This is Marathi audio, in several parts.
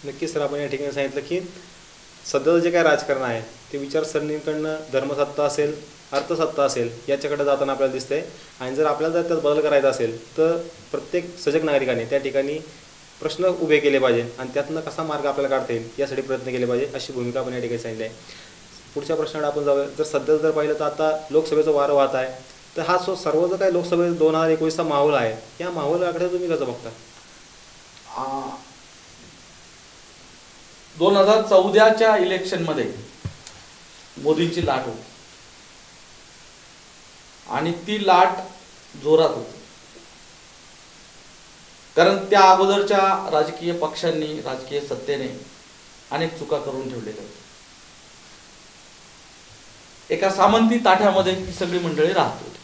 नक्कीच सर, आपण या ठिकाणी सांगितलं की सध्याचं जे काय राजकारण आहे ते विचारसरणीकडनं धर्मसत्ता असेल, अर्थसत्ता असेल याच्याकडे जाताना आपल्याला दिसतंय. आणि जर आपल्याला जर त्यात बदल करायचा असेल तर प्रत्येक सजग नागरिकाने त्या ठिकाणी प्रश्न उभे केले पाहिजे आणि त्यातनं कसा मार्ग आपल्याला काढता येईल यासाठी प्रयत्न केले पाहिजे, अशी भूमिका आपण या ठिकाणी सांगितली आहे. पुढच्या प्रश्नाकडे आपण जाऊया. जर सध्या जर पाहिलं तर आता लोकसभेचं वारं वाहत आहे, तर हा सर्व जो काही लोकसभेत 2021चा माहोल आहे या माहोलाकडे तुम्ही कसं बघता? 2014च्या इलेक्शनमध्ये मोदींची लाट होती आणि ती लाट जोरात होती, कारण त्या अगोदरच्या राजकीय पक्षांनी, राजकीय सत्तेने अनेक चुका करून ठेवलेल्या होत्या. एका सामंती ताठ्यामध्ये ही सगळी मंडळी राहत होती.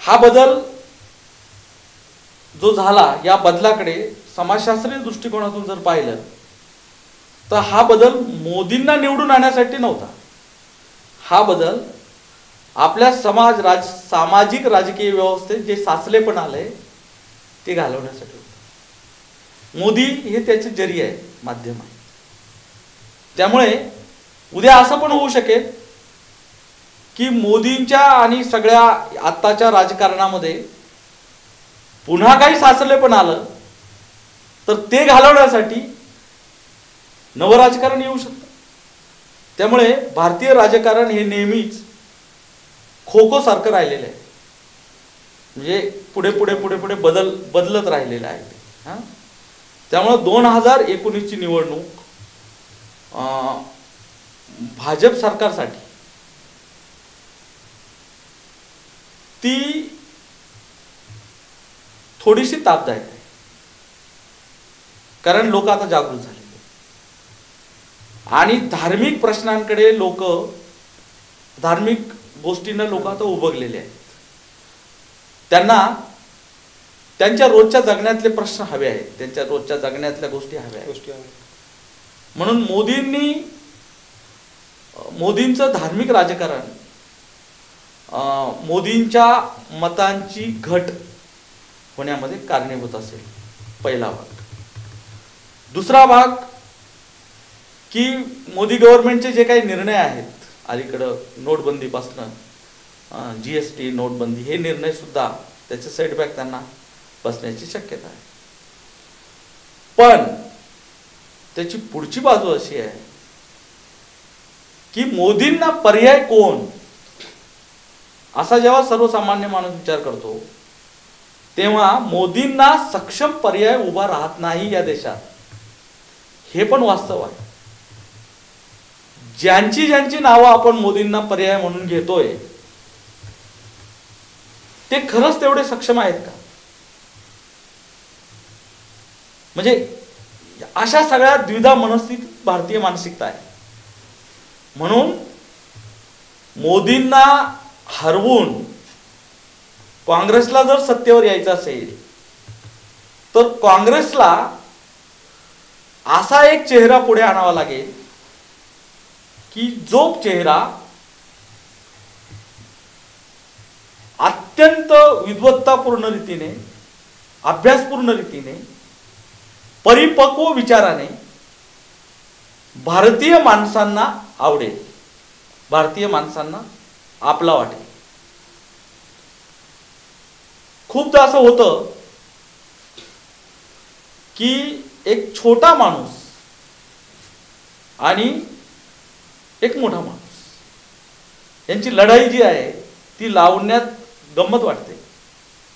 हा बदल जो झाला, या बदलाकडे समाजशास्त्रीय दृष्टिकोनातून जर पाहिलं तर हा बदल मोदींना निवडून आणण्यासाठी नव्हता. हा बदल आपल्या सामाजिक राजकीय व्यवस्थेत जे साचलेपण आलंय ते घालवण्यासाठी होतं. मोदी हे त्याचे जरी आहे, माध्यम आहे. त्यामुळे उद्या असं पण होऊ शकेल की मोदींच्या आणि सगळ्या आत्ताच्या राजकारणामध्ये पुन्हा काही साचलेपण आलं तर ते घालवण्यासाठी नवराजकारण येऊ शकतं. त्यामुळे भारतीय राजकारण हे नेहमीच खो खो सारखं राहिलेलं आहे, म्हणजे पुढे पुढे पुढे पुढे बदलत राहिलेलं आहे. त्यामुळे 2019ची निवडणूक भाजप सरकारसाठी ती थोडीशी तापदायक आहे, कारण लोक आता जागृत झाले आणि धार्मिक प्रश्नांकडे धार्मिक गोष्टींना लोक आता उभगलेले आहेत. त्यांना त्यांच्या रोजच्या जगण्यातले प्रश्न हवे आहेत, त्यांच्या रोजच्या जगण्यातल्या गोष्टी हव्या आहेत. म्हणून मोदींचं धार्मिक राजकारण मोदींच्या मतांची घट होण्यामध्ये कारणीभूत असेल, पहिला भाग. दुसरा भाग की मोदी गव्हर्नमेंटचे जे काही निर्णय आहेत अलीकडं, नोटबंदीपासनं GST, नोटबंदी, हे निर्णय सुद्धा त्याचे सेटबॅक त्यांना बसण्याची शक्यता आहे. पण त्याची पुढची बाजू अशी आहे की मोदींना पर्याय कोण, असा जेव्हा सर्वसामान्य माणूस विचार करतो तेव्हा मोदींना सक्षम पर्याय उभा राहत नाही या देशात, हे पण वास्तव आहे. ज्यांची नावं आपण मोदींना पर्याय म्हणून घेतोय ते खरंच तेवढे सक्षम आहेत का? म्हणजे अशा सगळ्या द्विधा मनस्थितीत भारतीय मानसिकता आहे. म्हणून मोदींना हरवून काँग्रेसला जर सत्तेवर यायचं असेल तर काँग्रेसला असा एक चेहरा पुढे आणावा लागेल की जो चेहरा अत्यंत विद्वत्तापूर्ण रीतीने, अभ्यासपूर्ण रीतीने, परिपक्व विचाराने भारतीय माणसांना आवडेल, भारतीय माणसांना आपला वाटेल. खूपदा असं होतं की एक छोटा माणूस आणि एक मोठा माणूस यांची लढाई जी आहे ती लावण्यात गंमत वाटते,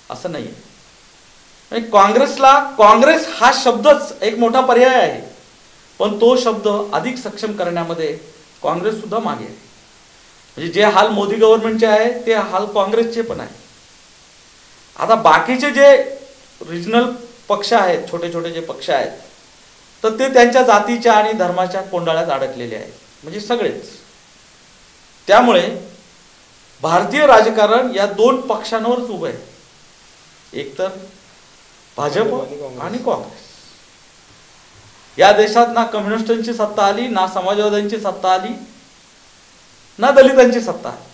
असं नाही आहे. काँग्रेस हा शब्दच एक मोठा पर्याय आहे, पण तो शब्द अधिक सक्षम करण्यामध्ये काँग्रेस सुद्धा मागे आहे. म्हणजे जे हाल मोदी गव्हर्नमेंटचे आहे ते हाल काँग्रेसचे पण आहे. आता बाकीचे जे रिजनल पक्ष आहेत, छोटे छोटे जे पक्ष आहेत, तर ते त्यांच्या जातीच्या आणि धर्माच्या कोंडाळ्यात अडकलेले आहेत, म्हणजे सगळेच. त्यामुळे भारतीय राजकारण या दोन पक्षांवरच उभं आहे, एक तर भाजप आणि काँग्रेस. या देशात ना कम्युनिस्टांची सत्ता आली, ना समाजवाद्यांची सत्ता आली, ना दलितांची सत्ता आली.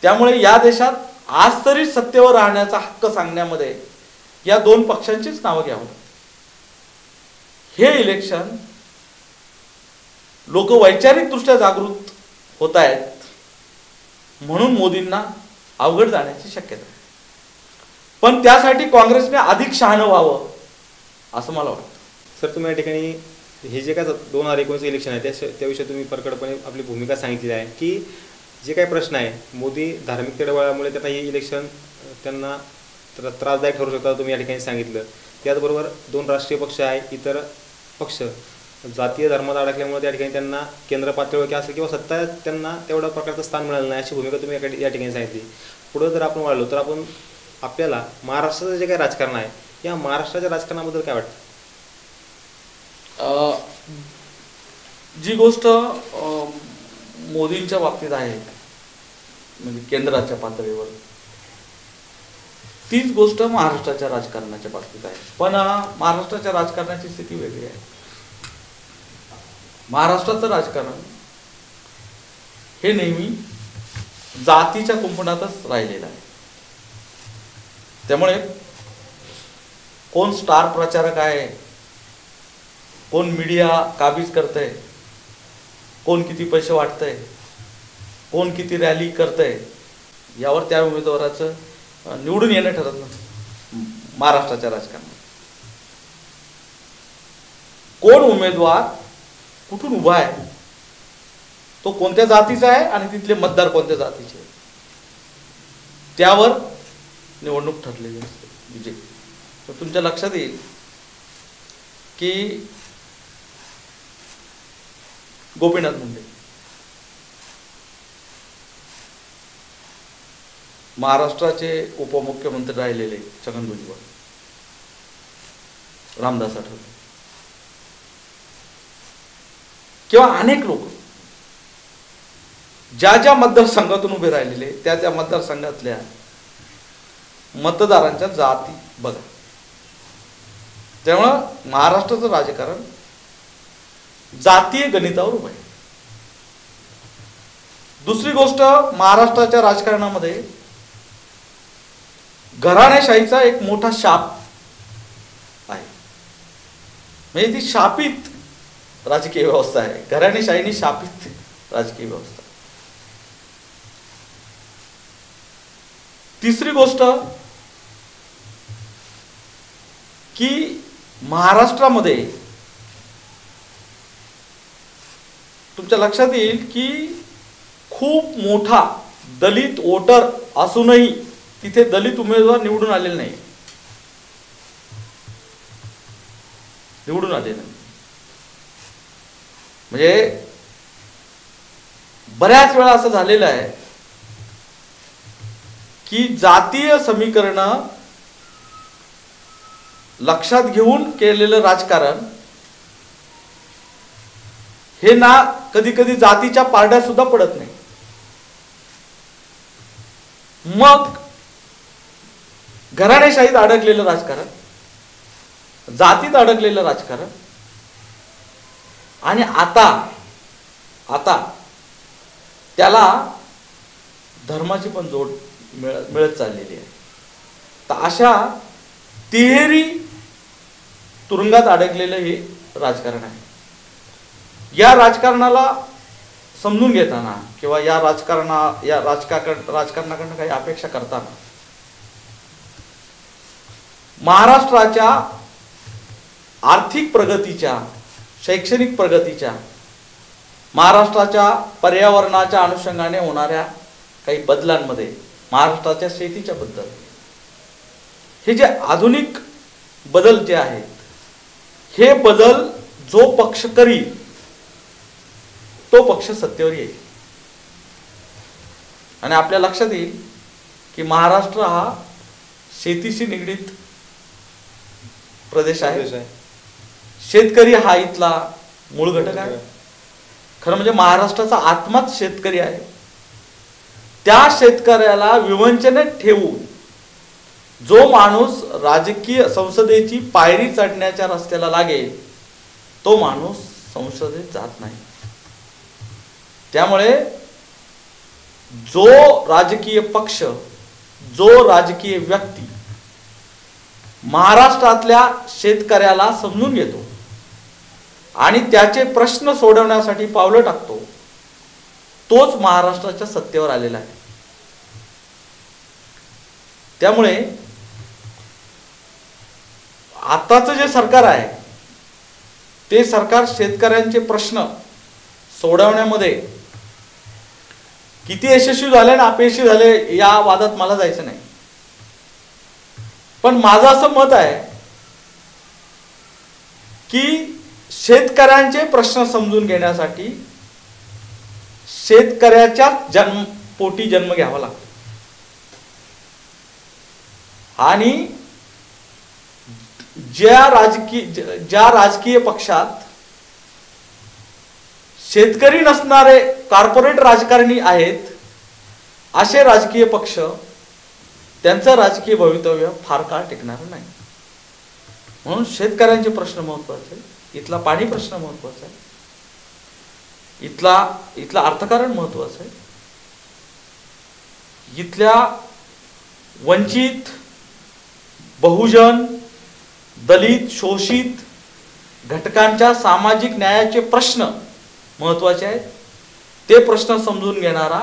त्यामुळे या देशात आज तरी सत्तेवर राहण्याचा हक्क सांगण्यामध्ये या दोन पक्षांचीच नावं घ्यावं लागतात. हे इलेक्शन लोक वैचारिकदृष्ट्या जागृत होत आहेत म्हणून मोदींना अवघड जाण्याची शक्यता आहे. पण त्यासाठी काँग्रेसने अधिक शहाणं व्हावं असं मला वाटतं. सर, तुम्ही या ठिकाणी हे जे काय 2019 इलेक्शन आहे त्याविषयी तुम्ही परकडपणे आपली भूमिका सांगितली आहे की जे काही प्रश्न आहे मोदी धार्मिक तेढवळ्यामुळे त्यांना हे इलेक्शन त्यांना त्रासदायक ठरू शकतात तुम्ही या ठिकाणी सांगितलं. त्याचबरोबर 2 राष्ट्रीय पक्ष आहे, इतर पक्ष जातीय धर्मात अडकल्यामुळे त्या ठिकाणी त्यांना केंद्र पातळीवर असेल किंवा सत्ता त्यांना तेवढ्या प्रकारचं स्थान मिळालं नाही अशी भूमिका तुम्ही या ठिकाणी सांगितली. पुढं जर आपण वाढलो तर आपल्याला महाराष्ट्राचं जे काही राजकारण आहे या महाराष्ट्राच्या राजकारणाबद्दल काय वाटतं? जी गोष्ट मोदींच्या बाबतीत आहे म्हणजे केंद्राच्या पातळीवर तीच गोष्ट महाराष्ट्राच्या राजकारणाच्या बाबतीत आहे. पण महाराष्ट्राच्या राजकारणाची स्थिती वेगळी आहे. महाराष्ट्राचं राजकारण हे नेहमी जातीच्या कुंपणातच राहिलेलं आहे. त्यामुळे कोण स्टार प्रचारक आहे, कोण मीडिया काबीज करतंय, कोण किती पैसे वाटतंय, कोण किती रॅली करतंय यावर त्या उमेदवाराचं निवडून येणं ठरत नाही. महाराष्ट्राच्या राजकारणात कोण उमेदवार कुठून उभा आहे, तो कोणत्या जातीचा आहे आणि तिथले मतदार कोणत्या जातीचे त्यावर निवडणूक ठरलेली असते. विजय तर तुमच्या लक्षात येईल की गोपीनाथ मुंडे महाराष्ट्राचे उपमुख्यमंत्री राहिलेले छगन भुजबळ, रामदास आठवले किंवा अनेक लोक ज्या ज्या मतदारसंघातून उभे राहिलेले त्या मतदारसंघातल्या मतदारांच्या जाती बघा. त्यामुळं महाराष्ट्राचं राजकारण जातीय गणितावर उभं आहे. दुसरी गोष्ट, महाराष्ट्राच्या राजकारणामध्ये घराणेशाहीचा एक मोठा शाप आहे. म्हणजे ती शापित राजकीय व्यवस्था आहे. घराणेशाहीने शापित राजकीय व्यवस्था. तिसरी गोष्ट की महाराष्ट्रामध्ये तुमच्या लक्षात येईल की खूप मोठा दलित वोटर असूनही तिथे दलित उमेदवार निवडून आलेले नाही. म्हणजे बऱ्याच वेळा असं झालेलं आहे की जातीय समीकरण लक्षात घेऊन केलेलं राजकारण हे ना कधी कधी जातीच्या पारड्यात सुद्धा पडत नाही. मग घराणेशाहीत अडकलेलं राजकारण, जातीत अडकलेलं राजकारण आणि आता त्याला धर्माची पण जोड मिळत चाललेली आहे. तर अशा तिहेरी तुरुंगात अडकलेलं हे राजकारण आहे. या राजकारणाला समजून घेताना किंवा या राजकारणाकडनं काही अपेक्षा करताना महाराष्ट्राच्या आर्थिक प्रगतीच्या, शैक्षणिक प्रगतीच्या, महाराष्ट्राच्या पर्यावरणाच्या अनुषंगाने होणाऱ्या काही बदलांमध्ये, महाराष्ट्राच्या शेतीच्या बद्दल हे जे आधुनिक बदल जे आहेत, हे बदल जो पक्ष करील तो पक्ष सत्तेवर येईल. आणि आपल्या लक्षात येईल की महाराष्ट्र हा शेतीशी निगडीत प्रदेश आहे. शेतकरी हा इथला मूळ घटक आहे. खरं म्हणजे महाराष्ट्राचा आत्माच शेतकरी आहे. त्या शेतकऱ्याला विवंचनेत ठेवून जो माणूस राजकीय संसदेची पायरी चढण्याच्या रस्त्याला लागेल तो माणूस संसदेत जात नाही. त्यामुळे जो राजकीय पक्ष, जो राजकीय व्यक्ती महाराष्ट्रातल्या शेतकऱ्याला समजून घेतो, आणि त्याचे प्रश्न सोडवण्यासाठी पावलं टाकतो, तोच महाराष्ट्राच्या सत्तेवर आलेला आहे. त्यामुळे आताचं जे सरकार आहे ते सरकार शेतकऱ्यांचे प्रश्न सोडवण्यामध्ये किती यशस्वी झाले आणि अपयशी झाले या वादात मला जायचं नाही. पण माझं असं मत आहे की शेतकऱ्यांचे प्रश्न समजून घेण्यासाठी शेतकऱ्याच्या पोटी जन्म घ्यावा लागतो. आणि ज्या राजकीय पक्षात शेतकरी नसणारे कॉर्पोरेट राजकारणी आहेत, असे राजकीय पक्ष त्यांचं राजकीय भवितव्य फार काळ टिकणार नाही. म्हणून शेतकऱ्यांचे प्रश्न महत्वाचे आहे, इथला पाणी प्रश्न महत्वाचा आहे, इथला अर्थकारण महत्वाचं आहे, इथल्या वंचित, बहुजन, दलित, शोषित घटकांच्या सामाजिक न्यायाचे प्रश्न महत्वाचे आहेत. ते प्रश्न समजून घेणारा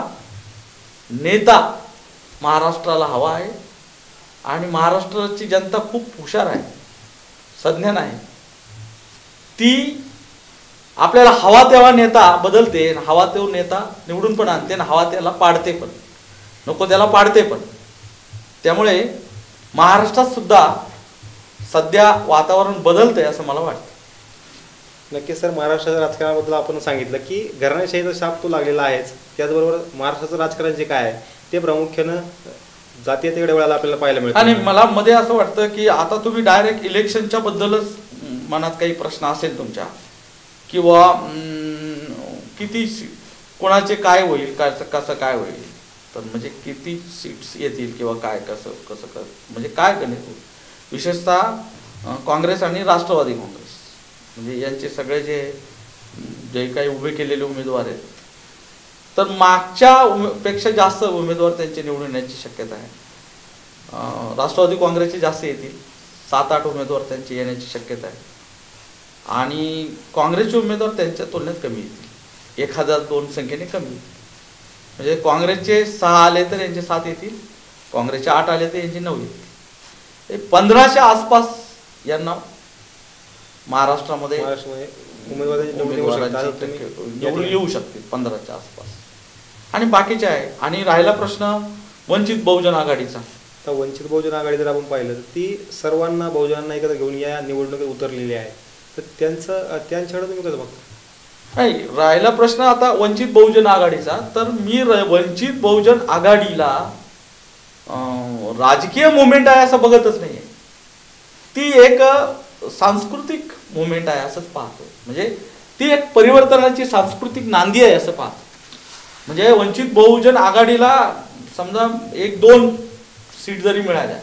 नेता महाराष्ट्राला हवा आहे. आणि महाराष्ट्राची जनता खूप हुशार आहे, सज्ञान आहे. ती आपल्याला हवा तेव्हा नेता बदलते, हवा तेव्हा नेता निवडून पण आणते, हवा त्याला पाडते पण, नको त्याला पाडते पण. त्यामुळे महाराष्ट्रात सुद्धा सध्या वातावरण बदलतंय असं मला वाटतं. नक्कीच सर, महाराष्ट्राच्या राजकारणाबद्दल आपण सांगितलं की घराणेशाहीचा शाप तो लागलेला आहेच. त्याचबरोबर महाराष्ट्राचं राजकारण जे काय आहे ते प्रामुख्यानं जातीयतेकडे वळायला आपल्याला पाहायला मिळतं. आणि मला मध्ये असं वाटतं की आता तुम्ही डायरेक्ट इलेक्शनच्या बद्दलच मनात काही प्रश्न असेल तुमच्या, किंवा किती कोणाचे काय होईल, कसं काय होईल, तर म्हणजे किती सीट्स येतील किंवा काय कसं म्हणजे काय गणित होईल. विशेषतः काँग्रेस आणि राष्ट्रवादी काँग्रेस म्हणजे यांचे सगळे जे काही उभे केलेले उमेदवार आहेत, तर मागच्या पेक्षा जास्त उमेदवार त्यांचे निवडून येण्याची शक्यता आहे. राष्ट्रवादी काँग्रेसचे जास्त येतील, 7-8 उमेदवार त्यांचे येण्याची शक्यता आहे. आणि काँग्रेसचे उमेदवार त्यांच्या तुलनेत कमी येतील, 1002 संख्येने कमी येतील. म्हणजे काँग्रेसचे 6 आले तर यांचे 7 येतील, काँग्रेसचे 8 आले तर यांचे 9 येतील. 15च्या आसपास यांना महाराष्ट्रामध्ये निवडून येऊ शकतील, 15च्या आसपास. आणि बाकीचे आहे. आणि राहिला प्रश्न वंचित बहुजन आघाडीचा. तर वंचित बहुजन आघाडी जर आपण पाहिलं तर ती सर्वांना बहुजनांना एकत्र घेऊन या निवडणुकीत उतरलेली आहे. तर त्यांच्याकडे तुम्ही कसं बघता? नाही, राहिला प्रश्न आता वंचित बहुजन आघाडीचा. तर मी वंचित बहुजन आघाडीला राजकीय मुवमेंट आहे असं बघतच नाहीये. ती एक सांस्कृतिक मुवमेंट आहे असंच पाहतो. म्हणजे ती एक परिवर्तनाची सांस्कृतिक नांदी आहे असं पाहतो. म्हणजे वंचित बहुजन आघाडीला समजा 1-2 सीट जरी मिळाल्या,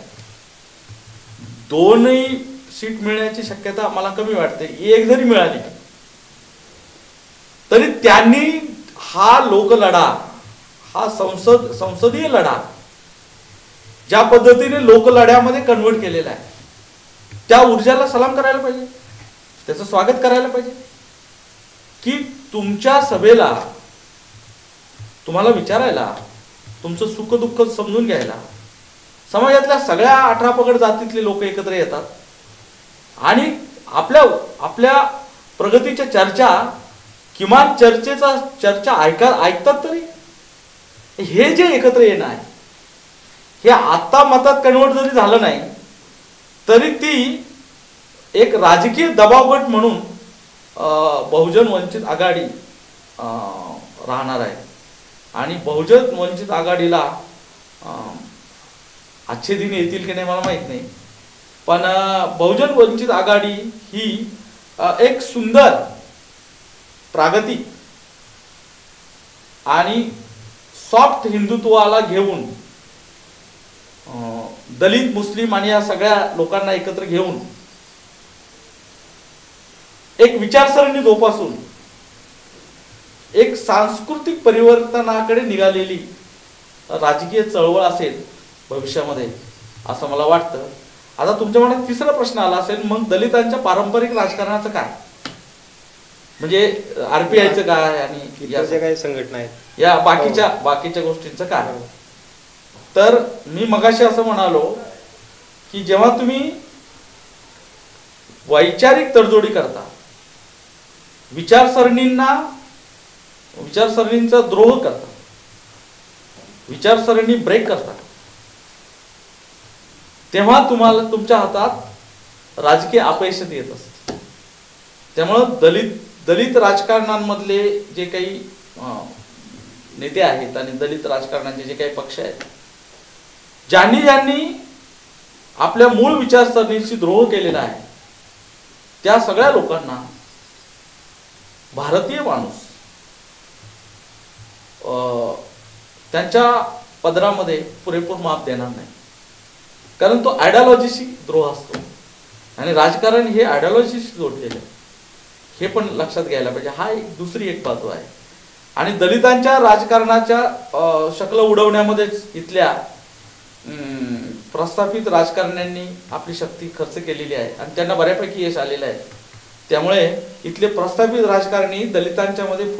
2ही सीट मिळण्याची शक्यता मला कमी वाटते. 1 जरी मिळाली तरी त्यांनी हा लोकलढा, हा संसदीय लढा ज्या पद्धतीने लोकलढ्यामध्ये कन्वर्ट केलेला आहे, त्या ऊर्जाला सलाम करायला पाहिजे, त्याचं स्वागत करायला पाहिजे. की तुमच्या सभेला तुम्हाला विचारायला, तुमचं सुख दुःख समजून घ्यायला समाजातल्या सगळ्या 18 पगड जातीतले लोक एकत्र येतात आणि आपल्या प्रगतीच्या चर्चा, किमान चर्चा ऐकतात तरी. हे जे एकत्र येणं आहे हे आता मतात कन्वर्ट जरी झालं नाही तरी ती एक राजकीय दबावगट म्हणून बहुजन वंचित आघाडी राहणार आहे. आणि बहुजन वंचित आघाडीला आजचे दिन येतील की नाही मला माहित नाही, पण बहुजन वंचित आघाडी ही एक सुंदर, प्रागतिक आणि सॉफ्ट हिंदुत्वाला घेऊन, दलित, मुस्लिम आणि या सगळ्या लोकांना एकत्र घेऊन एक विचारसरणी जोपासून एक सांस्कृतिक परिवर्तनाकडे निघालेली राजकीय चळवळ असेल भविष्यामध्ये असं मला वाटतं. आता तुमच्या मनात तिसरा प्रश्न आला असेल, मग दलितांच्या पारंपरिक राजकारणाचं काय? म्हणजे RPIचं काय आणि इतर जे काही संघटना आहेत या बाकीच्या गोष्टींचं काय. तर मी मगाशी असं म्हणालो की जेव्हा तुम्ही वैचारिक तडजोडी करता, विचारसरणींचा द्रोह करता, विचारसरणी ब्रेक करता, तेव्हा तुम्हाला तुमच्या हातात राजकीय अपयश येत असते. त्यामुळं दलित राजकारणांमधले जे काही नेते आहेत आणि दलित राजकारणाचे जे काही पक्ष आहेत, ज्यांनी आपल्या मूळ विचारसरणीशी द्रोह केलेला आहे, त्या सगळ्या लोकांना भारतीय माणूस त्यांच्या पदरामध्ये पुरेपूर माप देणार नाही. कारण तो आयडिओलॉजीशी द्रोह असतो आणि राजकारण हे आयडिओलॉजीशी जोडलेलं आहे, हे पण लक्षात घ्यायला पाहिजे. हा दुसरी एक बाजू आहे. आणि दलितांच्या राजकारणाच्या शकल उडवण्यामध्येच इथल्या प्रस्थापित राजकारण्यांनी आपली शक्ती खर्च केलेली आहे आणि त्यांना बऱ्यापैकी यश आलेलं आहे. त्यामुळे इथले प्रस्थापित राजकारणी दलितांच्या मध्ये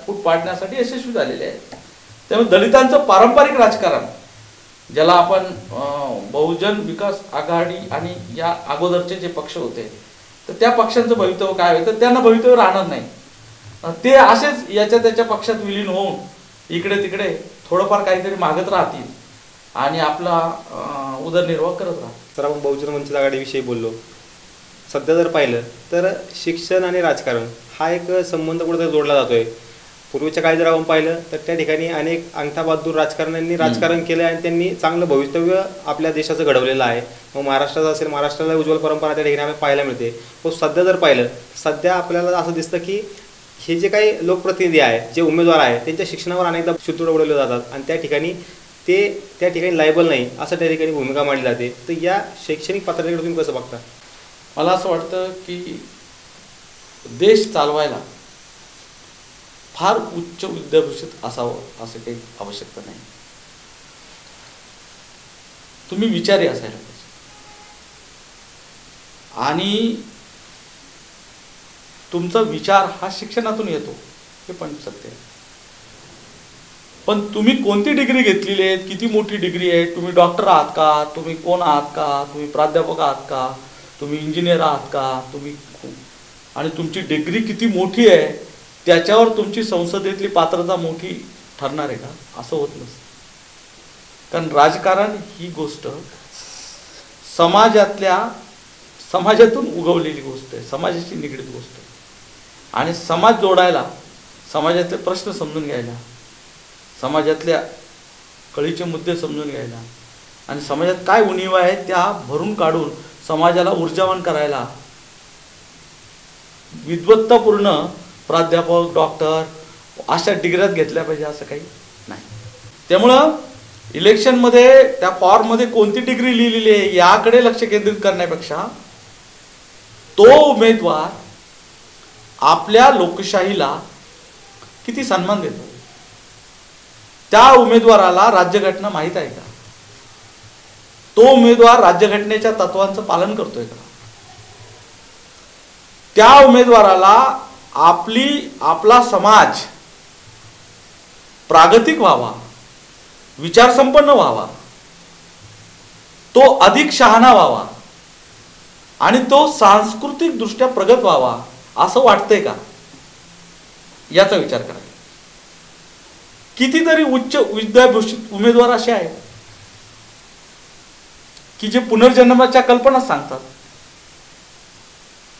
फूट पाडण्यासाठी यशस्वी झालेले आहेत. त्यामुळे दलितांचं पारंपरिक राजकारण, ज्याला आपण बहुजन विकास आघाडी आणि या अगोदरचे जे पक्ष होते, तर त्या पक्षांचं भवितव्य काय होतं, त्यांना भवितव्य राहणार नाही. ते असेच याच्या त्याच्या पक्षात विलीन होऊन इकडे तिकडे थोडंफार काहीतरी मागत राहतील आणि आपला उदरनिर्वाह करत राहतील. तर आपण बहुजन वंचित आघाडीविषयी बोललो. सध्या जर पाहिलं तर शिक्षण आणि राजकारण हा एक संबंध कुठेतरी जोडला जातोय. पूर्वीच्या काळी जर आपण पाहिलं तर त्या ठिकाणी अनेक अंगठाबहादूर राजकारण्यांनी राजकारण केलं आणि त्यांनी चांगलं भवितव्य आपल्या देशाचं घडवलेलं आहे. मग महाराष्ट्राचं असेल, महाराष्ट्राला उज्ज्वल परंपरा त्या ठिकाणी आपल्याला पाहायला मिळते. पण सध्या जर पाहिलं, सध्या आपल्याला असं दिसतं की हे जे काही लोकप्रतिनिधी आहे, जे उमेदवार आहेत, त्यांच्या शिक्षणावर अनेकदा शुद्ध उडवले जातात आणि त्या ठिकाणी लायबल नाही असं त्या ठिकाणी भूमिका मांडली जाते. तर या शैक्षणिक पातळीकडे तुम्ही कसं बघता? मला असं वाटतं की देश चालवायला फार उच्च विद्याभूषित असावं असं काही आवश्यकता नाही. तुम्ही विचारी असायला पाहिजे आणि तुमचा विचार हा शिक्षणातून येतो, हे पण सत्य आहे. पण तुम्ही कोणती डिग्री घेतलेली आहे, किती मोठी डिग्री आहे, तुम्ही डॉक्टर आहात का, तुम्ही कोण आहात का, तुम्ही प्राध्यापक आहात का, तुम्ही इंजिनियर आहात का, आणि तुमची डिग्री किती मोठी आहे त्याच्यावर तुमची संसदेतली पात्रता मोठी ठरणार आहे का? असं होत नसतं. कारण राजकारण ही गोष्ट समाजातून उगवलेली गोष्ट आहे, समाजाशी निगडीत गोष्ट आहे. आणि समाज जोडायला, समाजातले प्रश्न समजून घ्यायला, समाजातल्या कळीचे मुद्दे समजून घ्यायला आणि समाजात काय उणीवा आहेत त्या भरून काढून समाजाला ऊर्जावान करायला विद्वत्तापूर्ण प्राध्यापक, डॉक्टर अशा डिग्र्यात घेतल्या पाहिजे असं काही नाही. त्यामुळं इलेक्शनमध्ये त्या फॉर्ममध्ये कोणती डिग्री लिहिलेली आहे याकडे लक्ष केंद्रित करण्यापेक्षा तो उमेदवार आपल्या लोकशाहीला किती सन्मान देतो, त्या उमेदवाराला राज्यघटना माहीत आहे का, तो उमेदवार राज्यघटनेच्या तत्वांचं पालन करतोय का, त्या उमेदवाराला आपला समाज प्रागतिक व्हावा, विचारसंपन्न व्हावा, तो अधिक शहाणा व्हावा आणि तो सांस्कृतिक दृष्ट्या प्रगत व्हावा असं वाटतंय का, याचा विचार करा. कितीतरी उच्च विद्याभूषित उमेदवार असे आहेत की जे पुनर्जन्माच्या कल्पना सांगतात.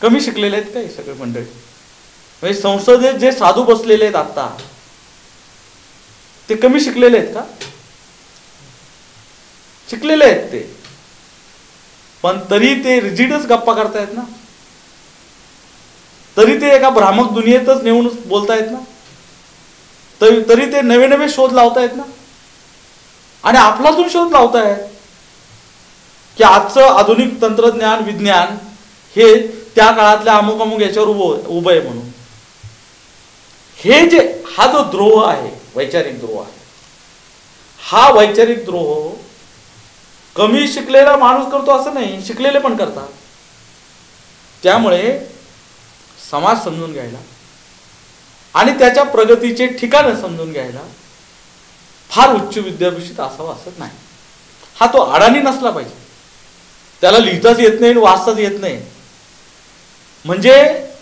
कमी शिकलेले आहेत का हे सगळे मंडळी? म्हणजे संसदेत जे साधू बसलेले आहेत आता, ते कमी शिकलेले आहेत का? शिकलेले आहेत ते, पण तरी ते रिजिडच गप्पा करतायत ना, तरी ते एका भ्रामक दुनियेतच नेऊन बोलतायत ना, तरी ते नवे नवे शोध लावतायत ना, आणि आपलातून शोध लावतायत की आजचं आधुनिक तंत्रज्ञान विज्ञान हे त्या काळातल्या अमुक अमुक याच्यावर उभं आहे म्हणून. हा जो द्रोह आहे, वैचारिक द्रोह आहे, हा वैचारिक द्रोह कमी शिकलेला माणूस करतो असं नाही, शिकलेले पण करतात. त्यामुळे समाज समजून घ्यायला, आणि त्याच्या प्रगतीचे ठिकाणं समजून घ्यायला फार उच्च विद्यापीठ असावं असं नाही. हा तो अडाणी नसला पाहिजे, त्याला लिहिताच येत नाही, वाचताच येत नाही. म्हणजे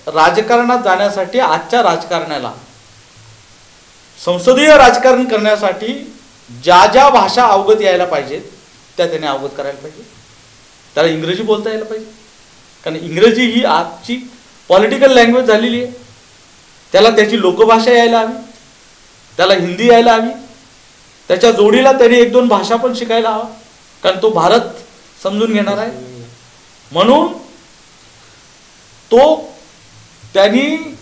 राजकारणात जाण्यासाठी आजच्या राजकारण्याला, संसदीय राजकारण करण्यासाठी ज्या ज्या भाषा अवगत यायला पाहिजेत त्या त्याने अवगत करायला पाहिजे. त्याला इंग्रजी बोलता यायला पाहिजे, कारण इंग्रजी ही आजची पॉलिटिकल लँग्वेज झालेली आहे. त्याला त्याची लोकभाषा यायला हवी, त्याला हिंदी यायला हवी, त्याच्या जोडीला त्याने एक दोन भाषा पण शिकायला हवा, कारण तो भारत समजून घेणार आहे. म्हणून तो त्यांनी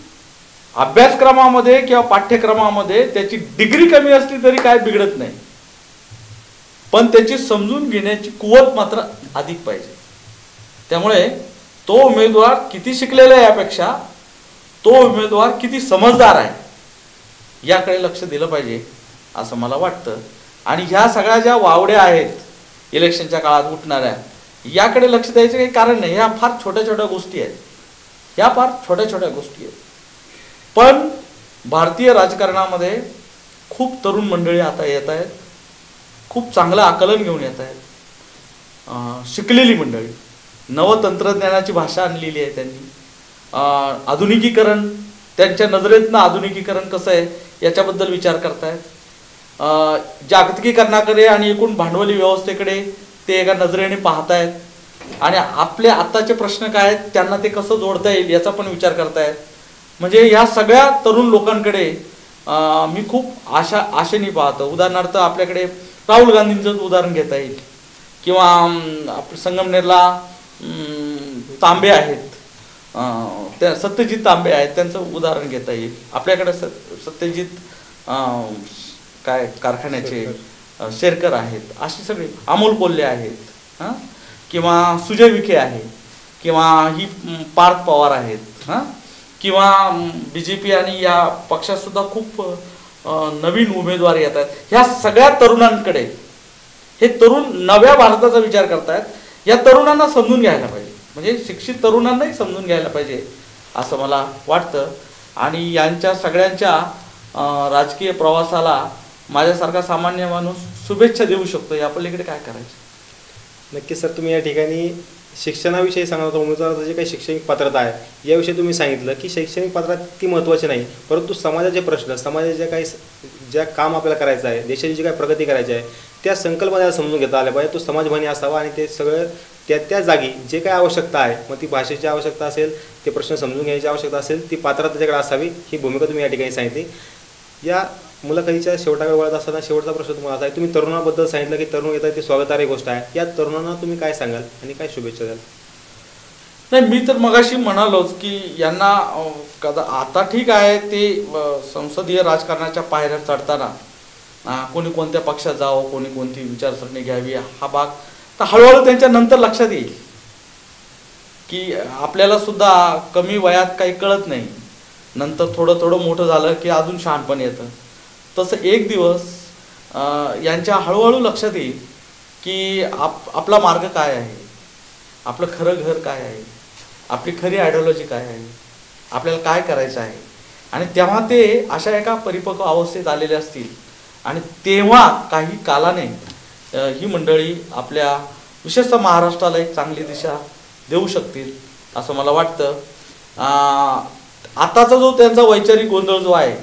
अभ्यासक्रमामध्ये किंवा पाठ्यक्रमामध्ये त्याची डिग्री कमी असली तरी काय बिघडत नाही, पण त्याची समजून घेण्याची कुवत मात्र अधिक पाहिजे. त्यामुळे तो उमेदवार किती शिकलेला आहे यापेक्षा तो उमेदवार किती समजदार आहे याकडे लक्ष दिलं पाहिजे असं मला वाटतं. आणि ह्या सगळ्या ज्या वावड्या आहेत इलेक्शनच्या काळात उठणाऱ्या, याकडे लक्ष द्यायचं काही कारण नाही. ह्या फार छोट्या छोट्या गोष्टी आहेत, ह्या फार छोट्या छोट्या गोष्टी आहेत. पण भारतीय राजकारणामध्ये खूप तरुण मंडळी आता येत आहेत, खूप चांगलं आकलन घेऊन येत आहेत. शिकलेली मंडळी, नवतंत्रज्ञानाची भाषा आणलेली आहे त्यांनी. आधुनिकीकरण, त्यांच्या नजरेतनं आधुनिकीकरण कसं आहे याच्याबद्दल विचार करतायत. जागतिकीकरणाकडे आणि एकूण भांडवली व्यवस्थेकडे ते एका नजरेने पाहतायत. आणि आपले आत्ताचे प्रश्न काय आहेत त्यांना ते कसं जोडता येईल याचा पण विचार करतायत. म्हणजे ह्या सगळ्या तरुण लोकांकडे मी खूप आशेने पाहतो. उदाहरणार्थ आपल्याकडे राहुल गांधींचं उदाहरण घेता येईल, किंवा आपल्या संगमनेरला तांबे आहेत, त्या सत्यजित तांबे आहेत, त्यांचं उदाहरण घेता येईल. आपल्याकडे सत्यजित काय कारखान्याचे शेरकर आहेत, अशी सगळी अमोल कोल्हे आहेत, किंवा सुजय विखे आहे, किंवा ही पार्थ पवार आहेत, किंवा BJP आणि या पक्षात सुद्धा खूप नवीन उमेदवार येत आहेत. ह्या सगळ्या तरुणांकडे, हे तरुण नव्या भारताचा विचार करतायत. या तरुणांना समजून घ्यायला पाहिजे, म्हणजे शिक्षित तरुणांनाही समजून घ्यायला पाहिजे असं मला वाटतं. आणि यांच्या सगळ्यांच्या राजकीय प्रवासाला माझ्यासारखा सामान्य माणूस शुभेच्छा देऊ शकतो. या पलीकडे काय करायचं. नक्कीच सर, तुम्ही या ठिकाणी शिक्षणाविषयी सांगत होता. उमेदवाराचं जे काही शैक्षणिक पात्रता आहे याविषयी तुम्ही सांगितलं की शैक्षणिक पात्रता ती महत्त्वाची नाही, परंतु समाजाचे प्रश्न, समाजाचे काही ज्या काम आपल्याला करायचं आहे, देशाची जी काही प्रगती करायची आहे त्या संकल्पना समजून घेता आल्या पाहिजे. तो समाजभानी असावा आणि ते सगळं त्या जागी जे काही आवश्यकता आहे, मग ती भाषेची आवश्यकता असेल, ते प्रश्न समजून घ्यायची आवश्यकता असेल, ती पात्रता त्याच्याकडे असावी, ही भूमिका तुम्ही या ठिकाणी सांगितली. या मुलाखतीच्या शेवटाकडे वळत असताना शेवटचा प्रश्न तुम्हाला असा आहे, तुम्ही तरुणाबद्दल सांगितलं की तरुण येतात ती स्वागतार्ह गोष्ट आहे. या तरुणांना तुम्ही काय सांगाल आणि काय शुभेच्छा द्याल. नाही, मी तर मगाशी म्हणालोच की यांना आता ठीक आहे ते संसदीय राजकारणाच्या पायऱ्या चढताना कोणी कोणत्या पक्षात जावं, कोणी कोणती विचारसरणी घ्यावी, हा भाग तर हळूहळू त्यांच्या नंतर लक्षात येईल की आपल्याला सुद्धा कमी वयात काही कळत नाही, नंतर थोडं थोडं मोठं झालं की अजून शहाणपण येतं. तसं एक दिवस यांच्या हळूहळू लक्षात येईल की आपला मार्ग काय आहे, आपलं खरं घर काय आहे, आपली खरी आयडिओलॉजी काय आहे, आपल्याला काय करायचं आहे. आणि तेव्हा ते अशा एका परिपक्व अवस्थेत आलेले असतील आणि तेव्हा काही कालाने ही मंडळी आपल्या विशेषतः महाराष्ट्राला एक चांगली दिशा देऊ शकतील असं मला वाटतं. आताचा जो त्यांचा वैचारिक गोंधळ जो आहे,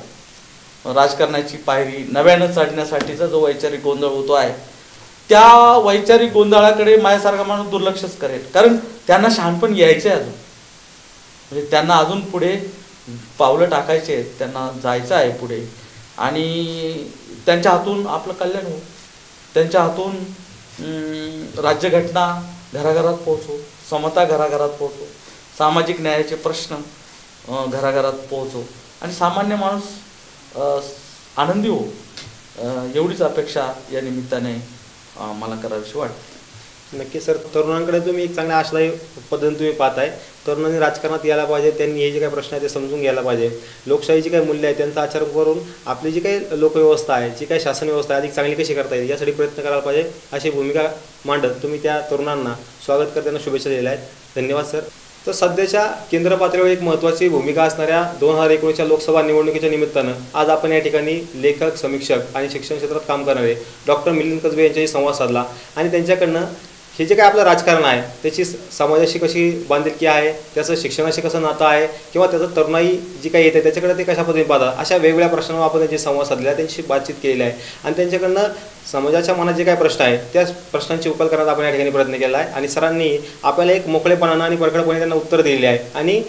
राजकारणाची पायरी नव्यानं चढण्यासाठीचा जो वैचारिक गोंधळ होतो आहे, त्या वैचारिक गोंधळाकडे माझ्यासारखा माणूस दुर्लक्षच करेल. कारण त्यांना शहाणपण यायचं आहे अजून, म्हणजे त्यांना अजून पुढे पावलं टाकायचे आहेत, त्यांना जायचं आहे पुढे. आणि त्यांच्या हातून आपलं कल्याण हो, त्यांच्या हातून राज्यघटना घराघरात पोहोचो, समता घराघरात पोहोचो, सामाजिक न्यायाचे प्रश्न घराघरात पोहोचो आणि सामान्य माणूस आनंदी हो, एवढीच अपेक्षा या निमित्ताने मला करावीशी वाटते. नक्की सर, तरुणांकडे तुम्ही एक चांगल्या आशादायी पद्धतीने तुम्ही पाहताय. तरुणांनी राजकारणात यायला पाहिजे, त्यांनी हे जे काही प्रश्न आहे ते समजून घ्यायला पाहिजे. लोकशाहीची काही मूल्य आहे त्यांचा आचार करून आपली जी काही लोकव्यवस्था आहे, जी काही शासन व्यवस्था आहे अधिक चांगली कशी करता येईल यासाठी प्रयत्न करायला पाहिजे, अशी भूमिका मांडत तुम्ही त्या तरुणांना स्वागत करताना शुभेच्छा दिल्या आहेत. धन्यवाद सर. तर सध्याच्या केंद्र पातळीवर एक महत्त्वाची भूमिका असणाऱ्या 2019च्या लोकसभा निवडणुकीच्या निमित्तानं आज आपण या ठिकाणी लेखक, समीक्षक आणि शिक्षण क्षेत्रात काम करणारे डॉक्टर मिलिंद कसबे यांच्याशी संवाद साधला आणि त्यांच्याकडनं हे जे काय आपलं राजकारण आहे त्याची समाजाशी कशी बांधिलकी आहे, त्याचं शिक्षणाशी कसं नातं आहे किंवा त्याचं तरुणाई जी काही येते त्याच्याकडे ते कशा पद्धतीने पाहतात, अशा वेगवेगळ्या प्रश्नांवर आपण त्यांची संवाद साधलेला आहे, त्यांची बातचीत केलेली आहे आणि त्यांच्याकडनं समाजाच्या मनात जे काही प्रश्न आहे त्या प्रश्नांची उकल करण्याचा आपण या ठिकाणी प्रयत्न केला आहे आणि सरांनी आपल्याला एक मोकळेपणानं आणि परखडपणे त्यांना उत्तर दिलेले आहे आणि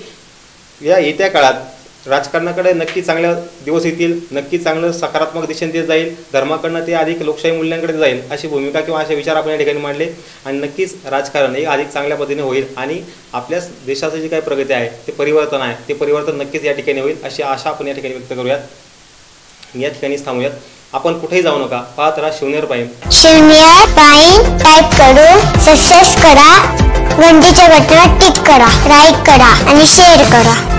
या येत्या काळात राजकारणाकडे नक्की चांगले दिवस येतील, नक्की चांगलं सकारात्मक दिशेने ते जाईल, धर्माकडनं ते अधिक लोकशाही मूल्यांकडे जाईल अशी भूमिका किंवा असे विचार आपण या ठिकाणी मांडले आणि नक्कीच राजकारण हे अधिक चांगल्या पद्धतीने होईल आणि आपल्या देशाचं जे काही प्रगती आहे ते परिवर्तन आहे ते परिवर्तन नक्कीच या ठिकाणी होईल अशी आशा आपण या ठिकाणी व्यक्त करूयात. या ठिकाणीच थांबूयात. आपण कुठेही जाऊ नका, पाहत राहा Shivner prime. Shivner prime type करून सबस्क्राइब करा, घंटीच्या बटनावर टिक करा, लाईक करा आणि शेअर करा.